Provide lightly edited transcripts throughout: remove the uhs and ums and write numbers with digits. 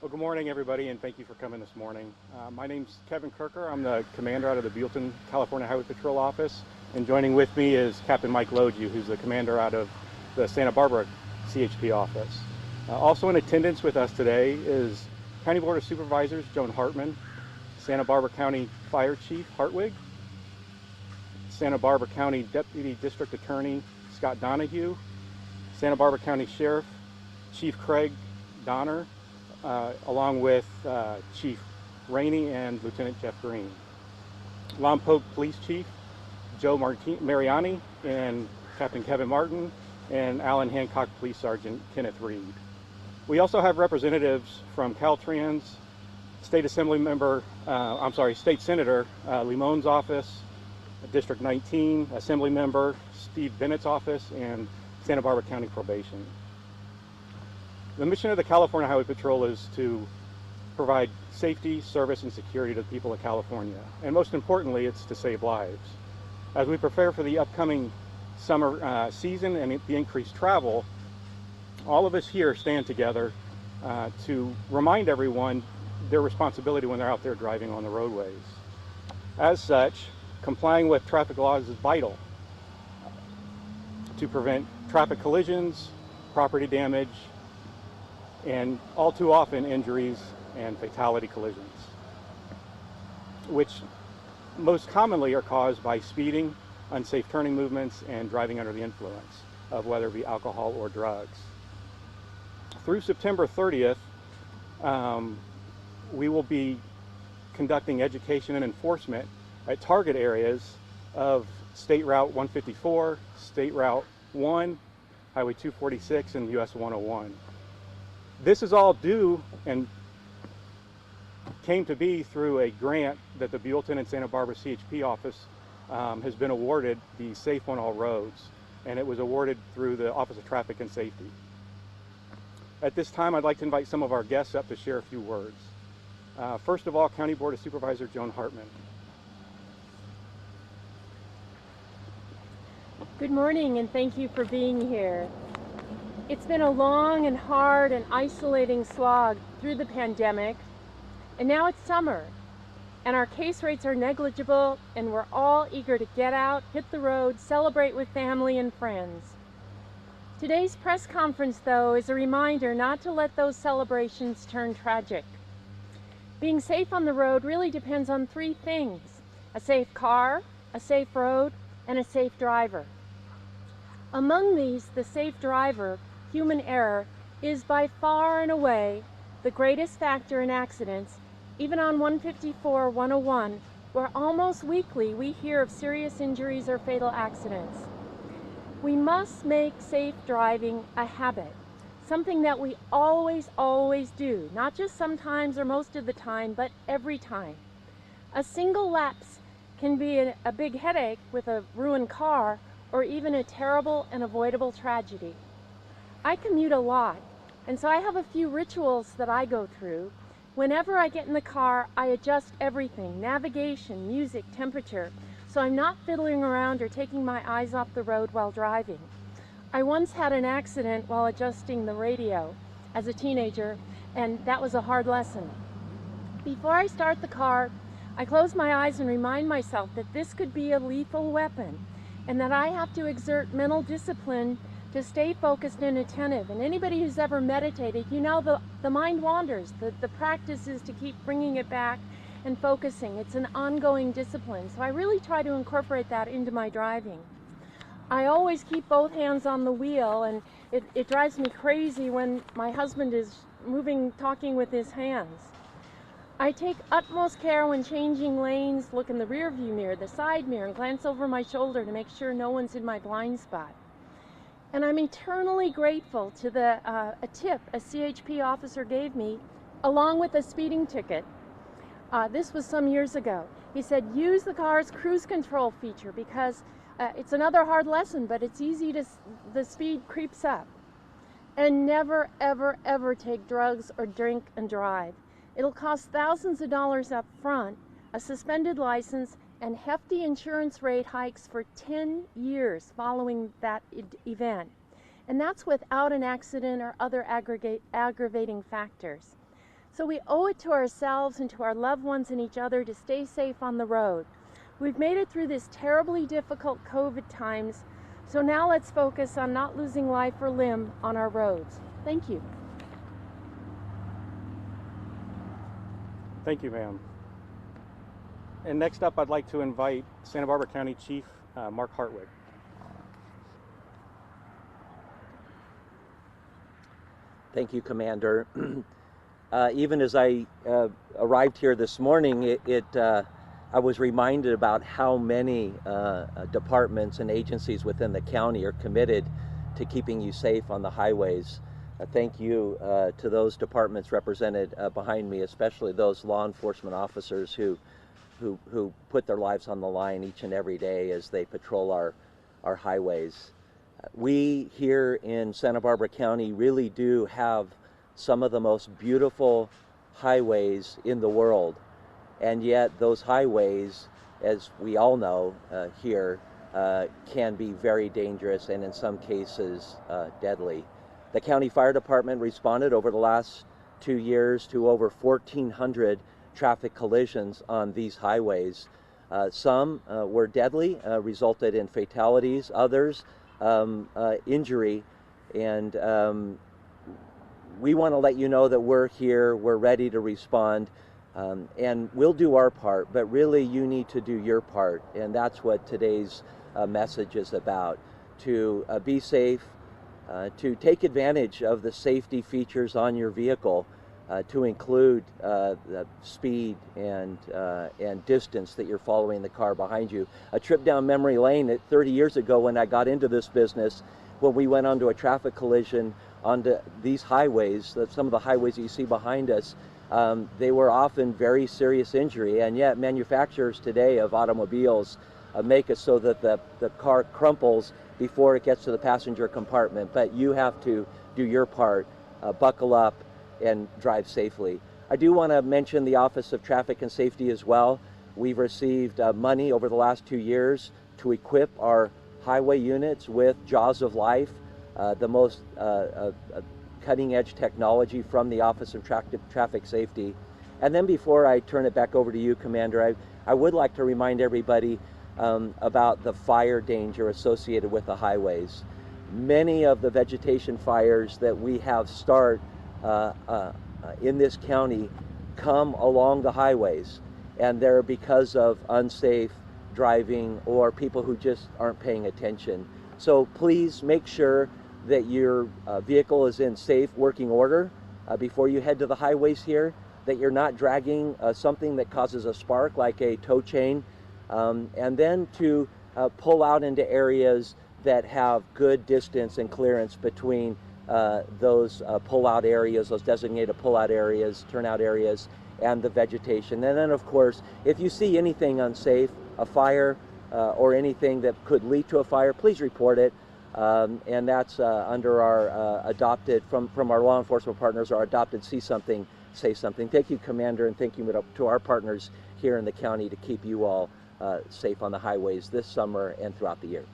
Well, good morning, everybody, and thank you for coming this morning. My name's Kevin Kirker. I'm the commander out of the Buellton, California Highway Patrol office, and joining with me is Captain Mike Lodew, who's the commander out of the Santa Barbara CHP office. Also in attendance with us today is County Board of Supervisors Joan Hartman, Santa Barbara County Fire Chief Hartwig, Santa Barbara County Deputy District Attorney Scott Donahue, Santa Barbara County Sheriff Chief Craig Donner, along with Chief Rainey and Lieutenant Jeff Green. Lompoc Police Chief Joe Mariani and Captain Kevin Martin, and Allen Hancock Police Sergeant Kenneth Reed. We also have representatives from Caltrans, State Senator Limon's office, District 19, Assembly Member Steve Bennett's office, and Santa Barbara County Probation. The mission of the California Highway Patrol is to provide safety, service, and security to the people of California. And most importantly, it's to save lives. As we prepare for the upcoming summer season and the increased travel, all of us here stand together to remind everyone their responsibility when they're out there driving on the roadways. As such, complying with traffic laws is vital to prevent traffic collisions, property damage, and all too often injuries and fatality collisions, which most commonly are caused by speeding, unsafe turning movements, and driving under the influence of whether it be alcohol or drugs. Through September 30th, we will be conducting education and enforcement at target areas of State Route 154, State Route 1, Highway 246, and US 101. This is all due and came to be through a grant that the Buellton and Santa Barbara CHP office has been awarded, the Safe on All Roads, and it was awarded through the Office of Traffic and Safety. At this time, I'd like to invite some of our guests up to share a few words. First of all, County Board of Supervisor Joan Hartman. Good morning, and thank you for being here. It's been a long and hard and isolating slog through the pandemic, and now it's summer, and our case rates are negligible, and we're all eager to get out, hit the road, celebrate with family and friends. Today's press conference, though, is a reminder not to let those celebrations turn tragic. Being safe on the road really depends on three things: a safe car, a safe road, and a safe driver. Among these, the safe driver, human error, is by far and away the greatest factor in accidents. Even on 154, 101, where almost weekly we hear of serious injuries or fatal accidents. We must make safe driving a habit, something that we always do, not just sometimes or most of the time, but every time. A single lapse can be a big headache with a ruined car, or even a terrible and avoidable tragedy. I commute a lot, and so I have a few rituals that I go through. Whenever I get in the car, I adjust everything: navigation, music, temperature, so I'm not fiddling around or taking my eyes off the road while driving. I once had an accident while adjusting the radio as a teenager, and that was a hard lesson. Before I start the car, I close my eyes and remind myself that this could be a lethal weapon, and that I have to exert mental discipline to stay focused and attentive. And anybody who's ever meditated, you know the mind wanders. The practice is to keep bringing it back and focusing. It's an ongoing discipline. So I really try to incorporate that into my driving. I always keep both hands on the wheel, and it drives me crazy when my husband is talking with his hands. I take utmost care when changing lanes, look in the rear view mirror, the side mirror, and glance over my shoulder to make sure no one's in my blind spot. And I'm eternally grateful to a tip a CHP officer gave me along with a speeding ticket. This was some years ago. He said, use the car's cruise control feature because it's another hard lesson, but it's easy the speed creeps up. And never, ever take drugs or drink and drive. It'll cost thousands of dollars up front, a suspended license, and hefty insurance rate hikes for 10 years following that event. And that's without an accident or other aggravating factors. So we owe it to ourselves and to our loved ones and each other to stay safe on the road. We've made it through this terribly difficult COVID times, so now let's focus on not losing life or limb on our roads. Thank you. Thank you, ma'am. And next up, I'd like to invite Santa Barbara County Chief Mark Hartwig. Thank you, Commander. Even as I arrived here this morning, I was reminded about how many departments and agencies within the county are committed to keeping you safe on the highways. Thank you to those departments represented behind me, especially those law enforcement officers who put their lives on the line each and every day as they patrol our highways. We here in Santa Barbara County really do have some of the most beautiful highways in the world, and yet those highways, as we all know here, can be very dangerous and in some cases deadly. The county fire department responded over the last 2 years to over 1,400 traffic collisions on these highways. Some were deadly, resulted in fatalities, others injury, and we want to let you know that we're here, we're ready to respond, and we'll do our part, but really you need to do your part, and that's what today's message is about, to be safe, to take advantage of the safety features on your vehicle, to include the speed and distance that you're following the car behind you. A trip down memory lane 30 years ago when I got into this business, when we went onto a traffic collision onto these highways, some of the highways that you see behind us, they were often very serious injury, and yet manufacturers today of automobiles make it so that the car crumples before it gets to the passenger compartment. But you have to do your part, buckle up, and drive safely. I do want to mention the Office of Traffic and Safety as well. We've received money over the last 2 years to equip our highway units with Jaws of Life, the most cutting-edge technology from the Office of Traffic Safety. And then before I turn it back over to you, Commander, I would like to remind everybody about the fire danger associated with the highways. Many of the vegetation fires that we have start in this county come along the highways, and they're because of unsafe driving or people who just aren't paying attention. So please make sure that your vehicle is in safe working order before you head to the highways here, that you're not dragging something that causes a spark like a tow chain, and then to pull out into areas that have good distance and clearance between those pull-out areas, those designated pull-out areas, turnout areas, and the vegetation. And then, of course, if you see anything unsafe, a fire or anything that could lead to a fire, please report it. And that's under our adopted, from our law enforcement partners, our adopted See Something, Say Something. Thank you, Commander, and thank you to our partners here in the county to keep you all safe on the highways this summer and throughout the year.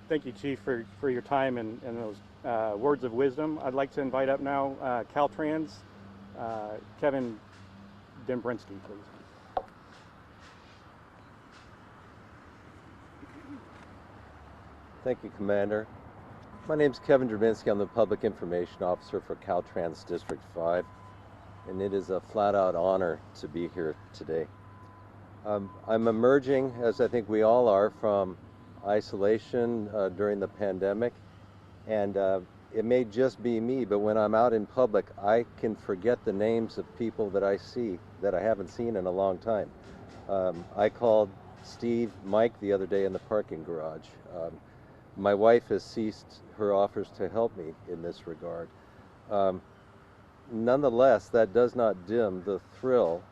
Thank you, Chief, for your time and those words of wisdom. I'd like to invite up now Caltrans, Kevin Dembrinsky, please. Thank you, Commander. My name is Kevin Drabinski. I'm the Public Information Officer for Caltrans District 5, and it is a flat-out honor to be here today. I'm emerging, as I think we all are, from isolation during the pandemic, and it may just be me, but when I'm out in public, I can forget the names of people that I see that I haven't seen in a long time. I called Steve, Mike the other day in the parking garage. My wife has ceased her offers to help me in this regard. Nonetheless, that does not dim the thrill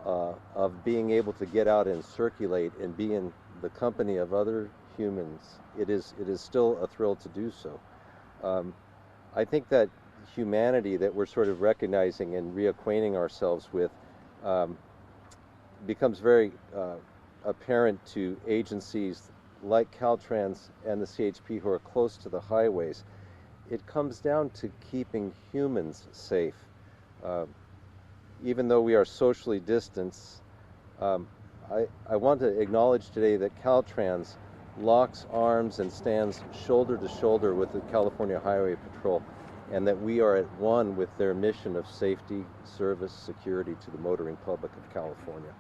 of being able to get out and circulate and be in the company of other humans. It is still a thrill to do so. I think that humanity that we're sort of recognizing and reacquainting ourselves with becomes very apparent to agencies like Caltrans and the CHP who are close to the highways. it comes down to keeping humans safe. Even though we are socially distanced, I want to acknowledge today that Caltrans locks arms and stands shoulder to shoulder with the California Highway Patrol, and that we are at one with their mission of safety, service, security to the motoring public of California.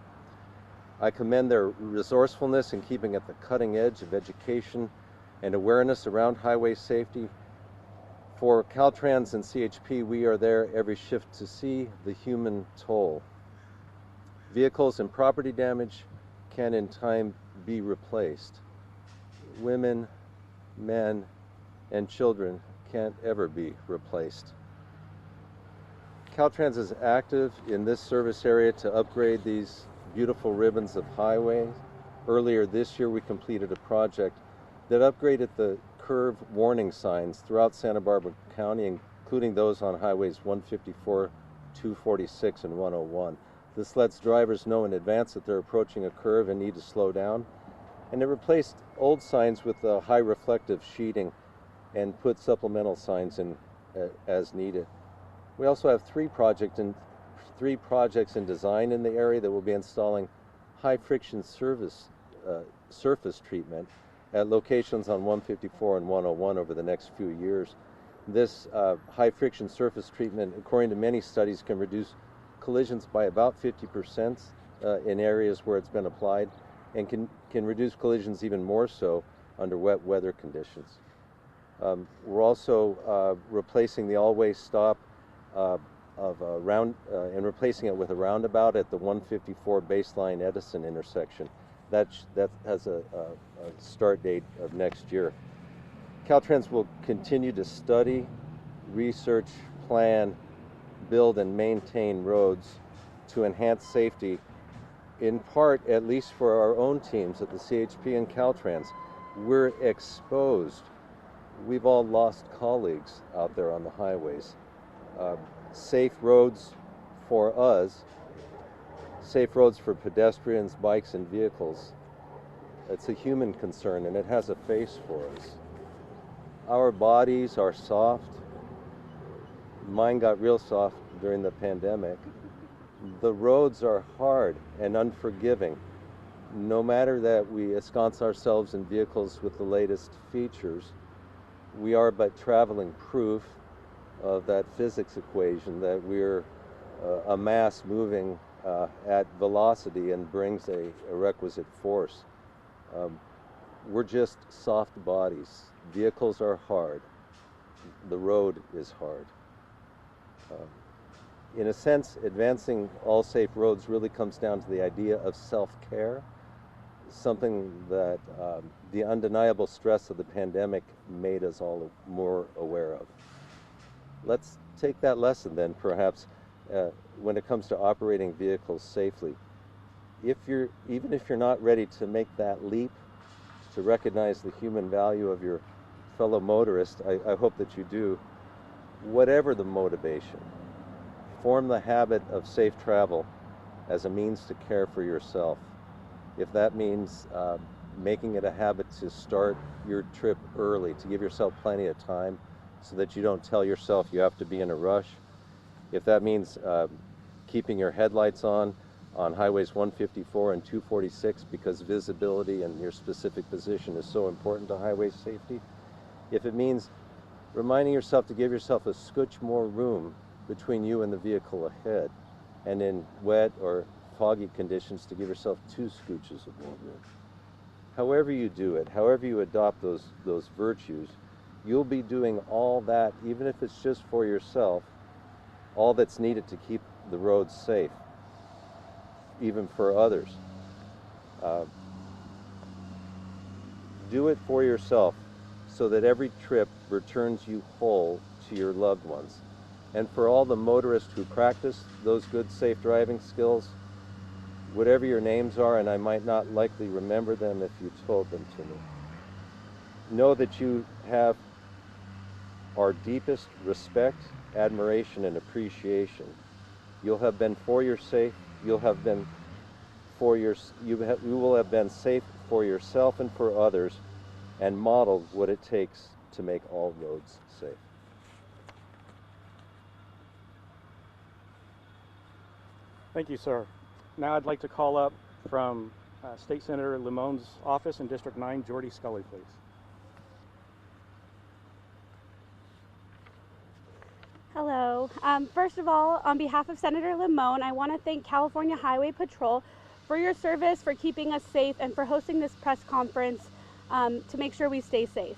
I commend their resourcefulness in keeping at the cutting edge of education and awareness around highway safety. For Caltrans and CHP, we are there every shift to see the human toll. Vehicles and property damage can in time be replaced. Women, men, and children can't ever be replaced. Caltrans is active in this service area to upgrade these beautiful ribbons of highways. Earlier this year, we completed a project that upgraded the curve warning signs throughout Santa Barbara County, including those on highways 154, 246, and 101. This lets drivers know in advance that they're approaching a curve and need to slow down. And it replaced old signs with high reflective sheeting and put supplemental signs in as needed. We also have three projects in design in the area that will be installing high friction surface treatment at locations on 154 and 101 over the next few years. This high friction surface treatment, according to many studies, can reduce collisions by about 50% in areas where it's been applied, and can reduce collisions even more so under wet weather conditions. We're also replacing the all-way stop and replacing it with a roundabout at the 154 Baseline Edison intersection. That has a start date of next year. Caltrans will continue to study, research, plan, build, and maintain roads to enhance safety, in part, at least for our own teams at the CHP and Caltrans. We're exposed. We've all lost colleagues out there on the highways. Safe roads for us, safe roads for pedestrians, bikes, and vehicles. It's a human concern, and it has a face for us. Our bodies are soft. Mine got real soft during the pandemic. The roads are hard and unforgiving. No matter that we ensconce ourselves in vehicles with the latest features, we are but traveling proof of that physics equation that we're a mass moving at velocity and brings a requisite force. We're just soft bodies. Vehicles are hard. The road is hard. In a sense, advancing all safe roads really comes down to the idea of self-care, something that the undeniable stress of the pandemic made us all more aware of. Let's take that lesson then, perhaps, when it comes to operating vehicles safely. Even if you're not ready to make that leap to recognize the human value of your fellow motorist, I hope that you do. Whatever the motivation, form the habit of safe travel as a means to care for yourself. If that means making it a habit to start your trip early, to give yourself plenty of time so that you don't tell yourself you have to be in a rush. If that means keeping your headlights on highways 154 and 246 because visibility and your specific position is so important to highway safety. If it means reminding yourself to give yourself a scooch more room between you and the vehicle ahead, and in wet or foggy conditions to give yourself 2 scooches of more room. However you do it, however you adopt those virtues, you'll be doing all that, even if it's just for yourself, all that's needed to keep the roads safe, even for others. Do it for yourself so that every trip returns you whole to your loved ones. And for all the motorists who practice those good safe driving skills, whatever your names are, and I might not likely remember them if you told them to me, know that you have our deepest respect, admiration, and appreciation. You'll have been for your safe. You will have been safe for yourself and for others, and modeled what it takes to make all roads safe. Thank you, sir. Now I'd like to call up from State Senator Lemone's office in District 9, Jordy Scully, please. Hello. First of all, on behalf of Senator Lemone, I want to thank California Highway Patrol for your service, for keeping us safe, and for hosting this press conference to make sure we stay safe.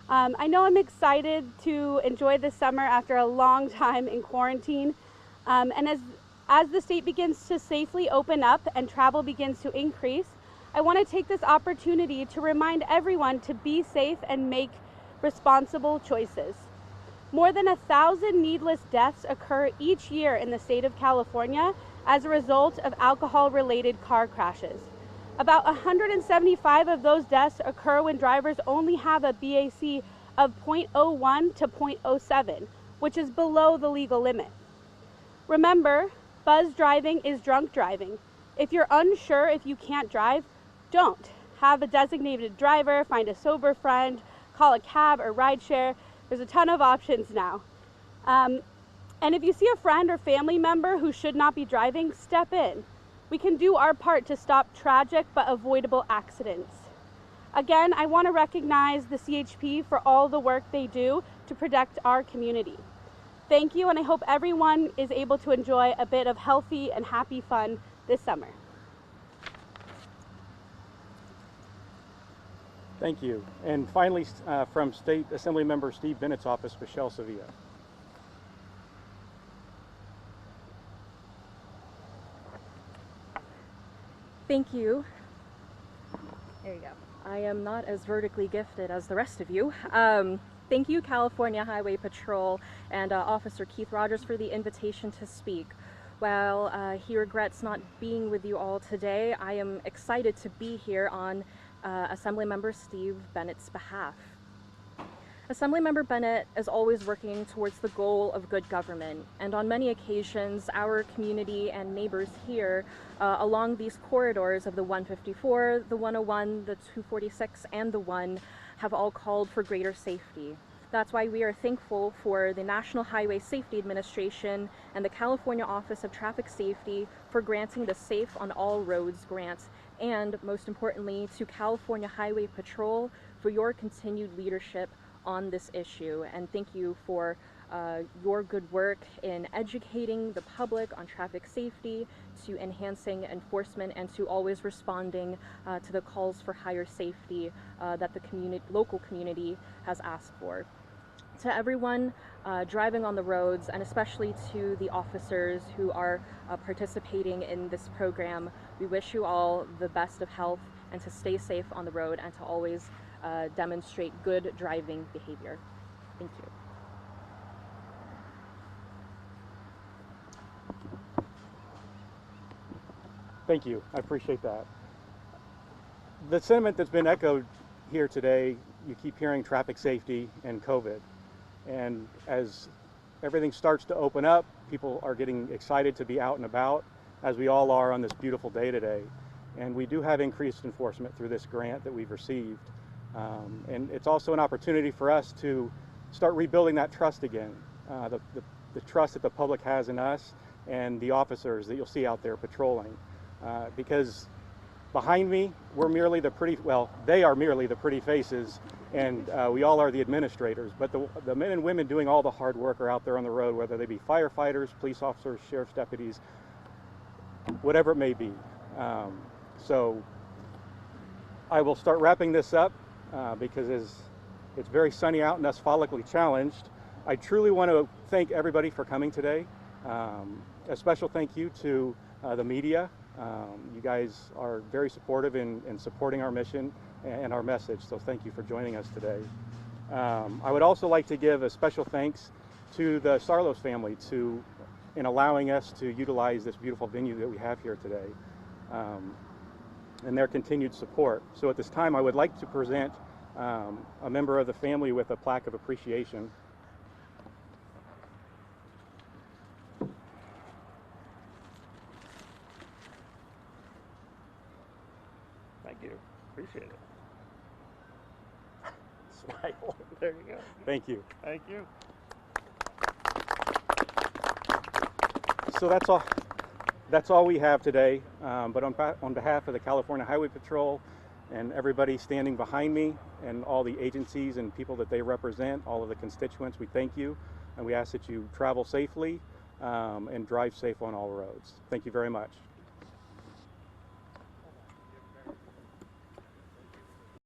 I know I'm excited to enjoy this summer after a long time in quarantine, and as the state begins to safely open up and travel begins to increase, I want to take this opportunity to remind everyone to be safe and make responsible choices. More than 1,000 needless deaths occur each year in the state of California as a result of alcohol-related car crashes. About 175 of those deaths occur when drivers only have a BAC of 0.01 to 0.07, which is below the legal limit. Remember, buzz driving is drunk driving. If you're unsure if you can't drive, don't. Have a designated driver, find a sober friend, call a cab or rideshare. There's a ton of options now. And if you see a friend or family member who should not be driving, step in. We can do our part to stop tragic but avoidable accidents. Again, I want to recognize the CHP for all the work they do to protect our community. Thank you, and I hope everyone is able to enjoy a bit of healthy and happy fun this summer. Thank you. And finally, from State Assembly Member Steve Bennett's office, Michelle Sevilla. Thank you. There you go. I am not as vertically gifted as the rest of you. Thank you, California Highway Patrol and Officer Keith Rogers, for the invitation to speak. While he regrets not being with you all today, I am excited to be here on Assemblymember Steve Bennett's behalf. Assemblymember Bennett is always working towards the goal of good government, and on many occasions our community and neighbors here along these corridors of the 154, the 101, the 246, and the 1 have all called for greater safety. That's why we are thankful for the National Highway Safety Administration and the California Office of Traffic Safety for granting the Safe on All Roads grant, and most importantly to California Highway Patrol for your continued leadership on this issue. And thank you for your good work in educating the public on traffic safety, to enhancing enforcement, and to always responding to the calls for higher safety that the local community has asked for. To everyone driving on the roads, and especially to the officers who are participating in this program, we wish you all the best of health and to stay safe on the road and to always demonstrate good driving behavior. Thank you. Thank you. I appreciate that. The sentiment that's been echoed here today, you keep hearing traffic safety and COVID. And as everything starts to open up, people are getting excited to be out and about, as we all are on this beautiful day today. And we do have increased enforcement through this grant that we've received. And it's also an opportunity for us to start rebuilding that trust again, the trust that the public has in us and the officers that you'll see out there patrolling. Because behind me, we're merely the pretty, well, they are merely the pretty faces, and we all are the administrators. But the men and women doing all the hard work are out there on the road, whether they be firefighters, police officers, sheriff's deputies, whatever it may be. So I will start wrapping this up because it's very sunny out and us follically challenged. I truly want to thank everybody for coming today. A special thank you to the media. You guys are very supportive in supporting our mission and our message, so thank you for joining us today. I would also like to give a special thanks to the Sarlos family in allowing us to utilize this beautiful venue that we have here today, and their continued support. So at this time I would like to present a member of the family with a plaque of appreciation. Thank you. Appreciate it. Smile. There you go. Thank you. Thank you. So that's all. That's all we have today, but on behalf of the California Highway Patrol and everybody standing behind me and all the agencies and people that they represent, all of the constituents, we thank you, and we ask that you travel safely and drive safe on all roads. Thank you very much.